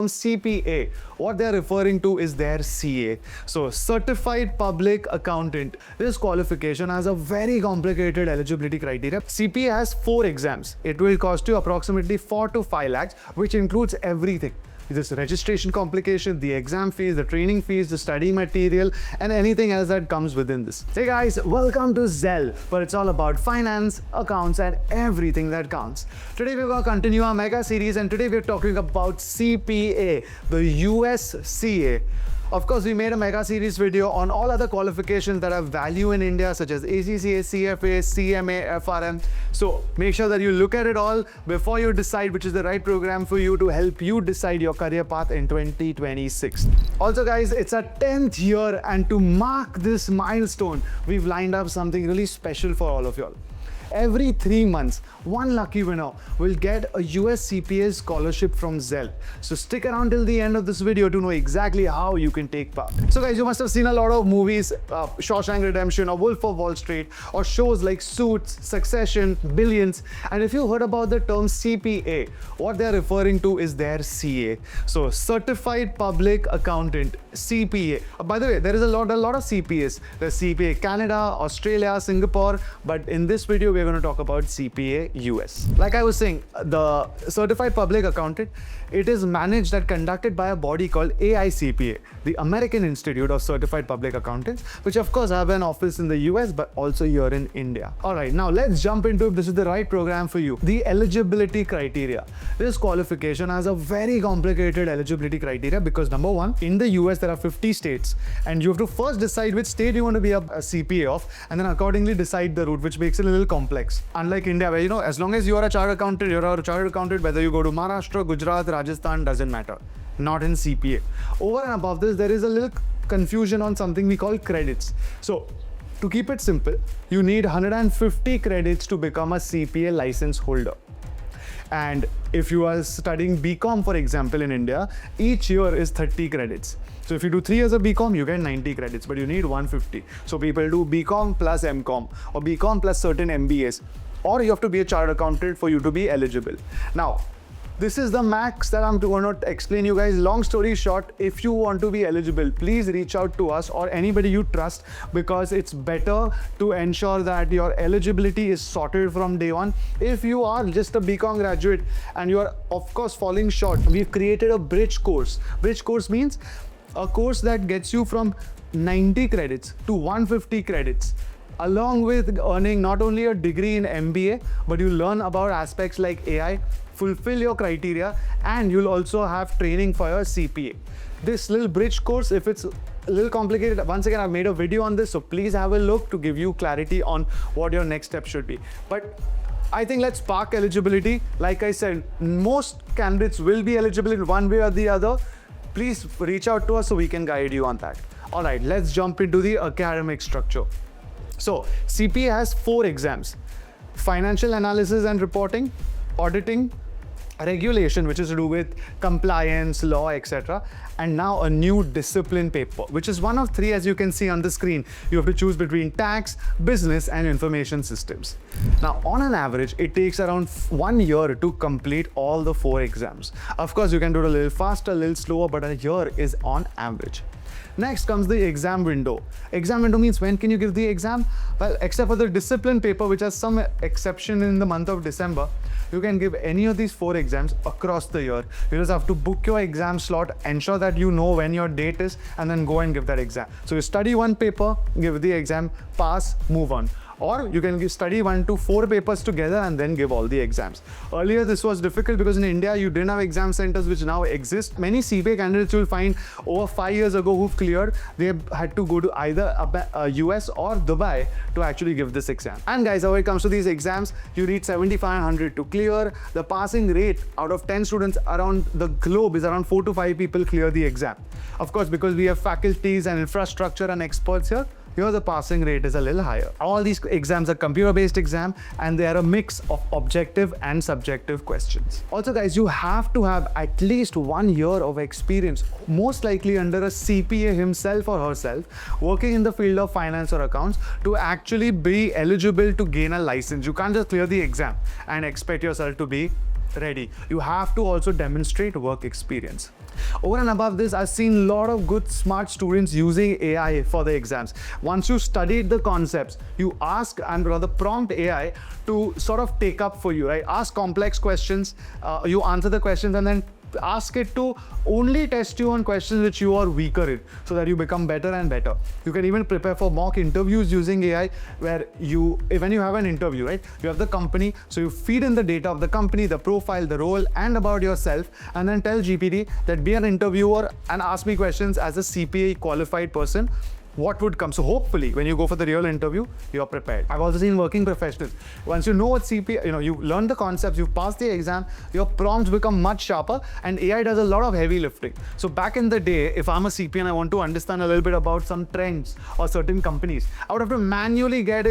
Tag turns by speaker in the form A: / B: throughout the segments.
A: CPA, what they're referring to is their CA. So, Certified Public Accountant. This qualification has a very complicated eligibility criteria. CPA has 4 exams. It will cost you approximately 4 to 5 lakhs, which includes everything. This registration complication, the exam fees, the training fees, the study material, and anything else that comes within this. Hey guys, welcome to Zell, where it's all about finance, accounts, and everything that counts. Today we're going to continue our mega series, and today we're talking about CPA, the US CA. Of course, we made a mega series video on all other qualifications that have value in India, such as ACCA, CFA, CMA, FRM. So make sure that you look at it all before you decide which is the right program for you to help you decide your career path in 2026. Also guys, it's our 10th year, and to mark this milestone, we've lined up something really special for all of y'all. Every 3 months, one lucky winner will get a US CPA scholarship from Zell. So stick around till the end of this video to know exactly how you can take part. So guys, you must have seen a lot of movies, Shawshank Redemption or Wolf of Wall Street, or shows like Suits, Succession, Billions. And if you heard about the term CPA, what they're referring to is their CA. So Certified Public Accountant, CPA. By the way, there is a lot of CPAs. There's CPA Canada, Australia, Singapore, but in this video, we're going to talk about CPA US. Like I was saying, the Certified Public Accountant, it is managed and conducted by a body called AICPA, the American Institute of Certified Public Accountants, which of course have an office in the US, but also here in India. All right, now let's jump into if this is the right program for you. The eligibility criteria. This qualification has a very complicated eligibility criteria because number one, in the US, there are 50 states, and you have to first decide which state you want to be a CPA of, and then accordingly decide the route, which makes it a little complex. Unlike India, where as long as you are a chartered accountant, you're a chartered accountant, whether you go to Maharashtra, Gujarat, Rajasthan, doesn't matter. Not in CPA. Over and above this, there is a little confusion on something we call credits. So, to keep it simple, you need 150 credits to become a CPA license holder. And if you are studying BCom, for example, in India, each year is 30 credits. So if you do 3 years of BCom, you get 90 credits, but you need 150. So people do BCom plus MCom or BCom plus certain MBAs, or you have to be a chartered accountant for you to be eligible. Now, this is the max that I'm going to explain you guys. Long story short, if you want to be eligible, please reach out to us or anybody you trust, because it's better to ensure that your eligibility is sorted from day one. If you are just a BCom graduate and you are of course falling short, we've created a bridge course. Bridge course means a course that gets you from 90 credits to 150 credits, along with earning not only a degree in MBA, but you learn about aspects like AI, fulfill your criteria, and you'll also have training for your CPA. This little bridge course, if it's a little complicated, once again, I've made a video on this, so please have a look to give you clarity on what your next step should be. But I think let's park eligibility. Like I said, most candidates will be eligible in one way or the other. Please reach out to us so we can guide you on that. All right, let's jump into the academic structure. So, CPA has 4 exams: financial analysis and reporting, auditing, regulation, which is to do with compliance, law, etc. And now a new discipline paper, which is one of 3, as you can see on the screen. You have to choose between tax, business, and information systems. Now, on an average, it takes around 1 year to complete all the 4 exams. Of course, you can do it a little faster, a little slower, but a year is on average. Next comes the exam window. Exam window means when can you give the exam? Well, except for the discipline paper, which has some exception in the month of December, you can give any of these 4 exams across the year. You just have to book your exam slot, ensure that you know when your date is, and then go and give that exam. So you study one paper, give the exam, pass, move on. Or you can study 1 to 4 papers together and then give all the exams. Earlier, this was difficult because in India, you didn't have exam centers which now exist. Many CPA candidates you'll find over 5 years ago who've cleared, they had to go to either US or Dubai to actually give this exam. And guys, when it comes to these exams, you need 7,500 to clear. The passing rate out of 10 students around the globe is around 4 to 5 people clear the exam. Of course, because we have faculties and infrastructure and experts here, here the passing rate is a little higher. All these exams are computer-based exam, and they are a mix of objective and subjective questions. Also guys, you have to have at least 1 year of experience, most likely under a CPA himself or herself, working in the field of finance or accounts to actually be eligible to gain a license. You can't just clear the exam and expect yourself to be ready. You have to also demonstrate work experience. Over and above this, I've seen a lot of good smart students using AI for the exams. Once you studied the concepts, you ask and rather prompt AI to sort of take up for you, right? Ask complex questions, you answer the questions, and then ask it to only test you on questions which you are weaker in, so that you become better and better. You can even prepare for mock interviews using AI, where when you have an interview, right, you have the company, so you feed in the data of the company, the profile, the role, and about yourself, and then tell GPT that be an interviewer and ask me questions as a CPA qualified person. What would come? So hopefully when you go for the real interview, you're prepared. I've also seen working professionals, once you know what CPA, you learn the concepts, you've passed the exam, your prompts become much sharper, and AI does a lot of heavy lifting. So back in the day, if I'm a CPA and I want to understand a little bit about some trends or certain companies, I would have to manually get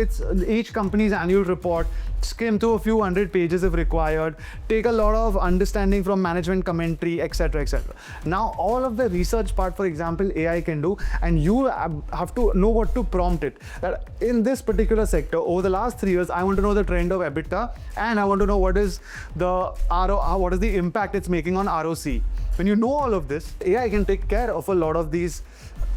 A: each company's annual report, skim through a few hundred pages if required, take a lot of understanding from management commentary, etc., etc. Now all of the research part, for example, AI can do, and you have to know what to prompt it. That in this particular sector, over the last 3 years, I want to know the trend of EBITDA, and I want to know what is the what is the impact it's making on ROC. When you know all of this, AI can take care of a lot of these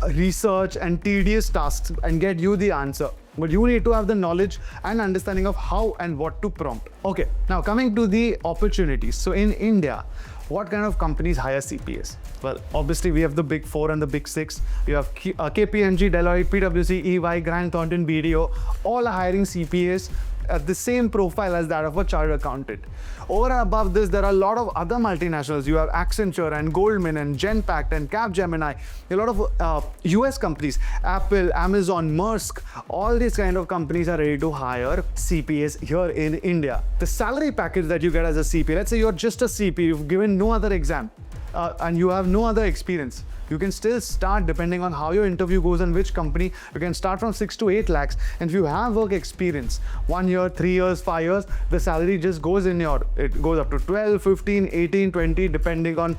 A: research and tedious tasks and get you the answer. But you need to have the knowledge and understanding of how and what to prompt. Okay, now coming to the opportunities. So in India, what kind of companies hire CPAs? Well, obviously we have the big 4 and the big 6. We have KPMG, Deloitte, PwC, EY, Grant Thornton, BDO, all are hiring CPAs at the same profile as that of a chartered accountant. Over and above this, there are a lot of other multinationals. You have Accenture and Goldman and Genpact and Capgemini. A lot of US companies, Apple, Amazon, Maersk, all these kind of companies are ready to hire CPAs here in India. The salary package that you get as a CPA, let's say you're just a CPA, you've given no other exam, and you have no other experience. You can still start, depending on how your interview goes and which company, you can start from 6 to 8 lakhs. And if you have work experience, 1 year, 3 years, 5 years, the salary just goes it goes up to 12, 15, 18, 20, depending on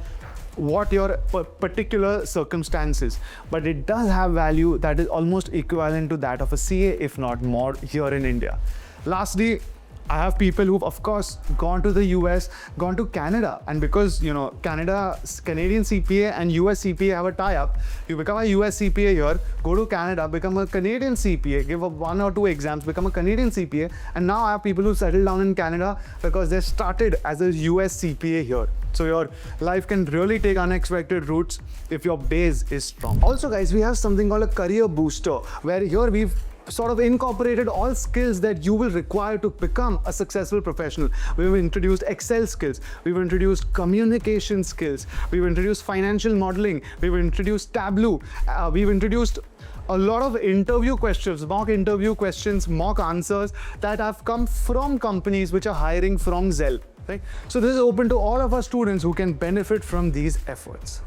A: what your particular circumstances. But it does have value that is almost equivalent to that of a CA, if not more, here in India. Lastly, I have people who've, of course, gone to the US, gone to Canada, and because, Canadian CPA and US CPA have a tie-up, you become a US CPA here, go to Canada, become a Canadian CPA, give up 1 or 2 exams, become a Canadian CPA, and now I have people who settle down in Canada because they started as a US CPA here. So your life can really take unexpected routes if your base is strong. Also, guys, we have something called a career booster, where here we've sort of incorporated all skills that you will require to become a successful professional. We've introduced Excel skills, we've introduced communication skills, we've introduced financial modeling, we've introduced Tableau, we've introduced a lot of interview questions, mock interview questions, mock answers that have come from companies which are hiring from Zell, right? So this is open to all of our students who can benefit from these efforts.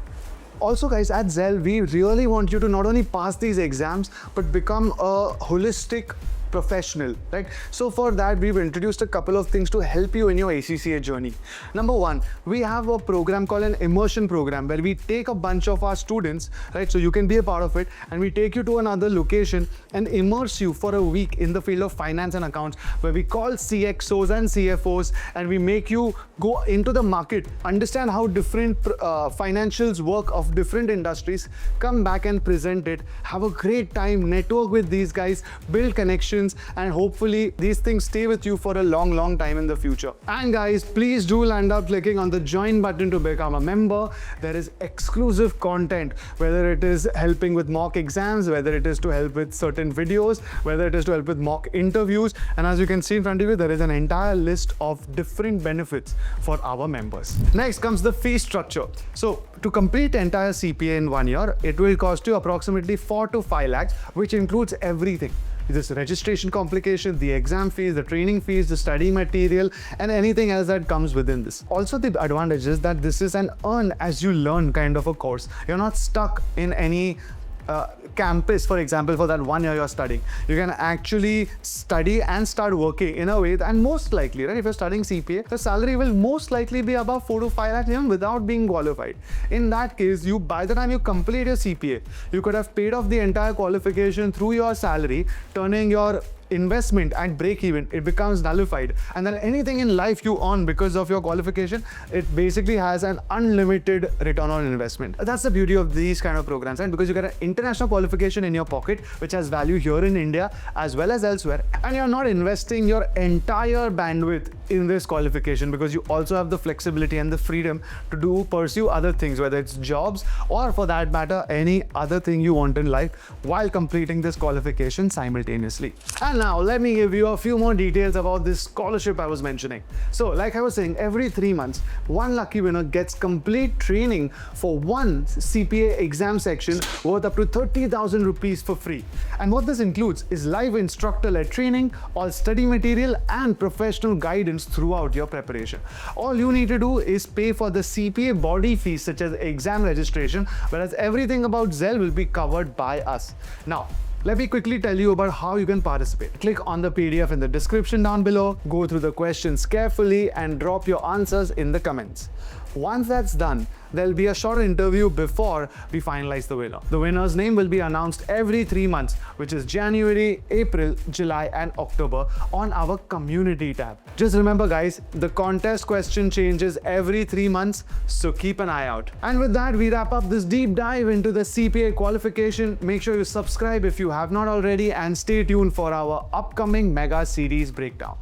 A: Also, guys, at Zell, we really want you to not only pass these exams, but become a holistic professional, right? So for that, we've introduced a couple of things to help you in your ACCA journey. Number one, we have a program called an Immersion program, where we take a bunch of our students, right? So you can be a part of it, and we take you to another location and immerse you for a week in the field of finance and accounts, where we call CXOs and CFOs, and we make you go into the market, understand how different financials work of different industries, come back and present it, have a great time, network with these guys, build connections, and hopefully these things stay with you for a long time in the future. And guys, please do land up clicking on the join button to become a member. There is exclusive content, whether it is helping with mock exams, whether it is to help with certain videos, whether it is to help with mock interviews. And as you can see in front of you, there is an entire list of different benefits for our members. Next comes the fee structure. So to complete entire CPA in 1 year, it will cost you approximately 4 to 5 lakhs, which includes everything. This registration complication, the exam fees, the training fees, the study material, and anything else that comes within this. Also, the advantage is that this is an earn as you learn kind of a course. You're not stuck in any campus, for example, for that 1 year you're studying. You can actually study and start working in a way that, and most likely, right, if you're studying CPA, the salary will most likely be above 4 to 5 lakhs even without being qualified. In that case, by the time you complete your CPA, you could have paid off the entire qualification through your salary, turning your investment at break even, it becomes nullified. And then anything in life you earn because of your qualification, it basically has an unlimited return on investment. That's the beauty of these kind of programs, and because you get an international qualification in your pocket, which has value here in India as well as elsewhere, and you're not investing your entire bandwidth in this qualification, because you also have the flexibility and the freedom to pursue other things, whether it's jobs or for that matter any other thing you want in life while completing this qualification simultaneously. And now let me give you a few more details about this scholarship I was mentioning. So like I was saying, every 3 months one lucky winner gets complete training for one CPA exam section worth up to 30,000 rupees for free. And what this includes is live instructor-led training, all study material and professional guidance throughout your preparation. All you need to do is pay for the CPA body fees such as exam registration, whereas everything about Zell will be covered by us. Now, let me quickly tell you about how you can participate. Click on the PDF in the description down below, go through the questions carefully and drop your answers in the comments. Once that's done, there'll be a short interview before we finalize the winner. The winner's name will be announced every 3 months, which is January, April, July and October on our community tab. Just remember guys, the contest question changes every 3 months, so keep an eye out. And with that, we wrap up this deep dive into the CPA qualification. Make sure you subscribe if you have not already and stay tuned for our upcoming mega series breakdown.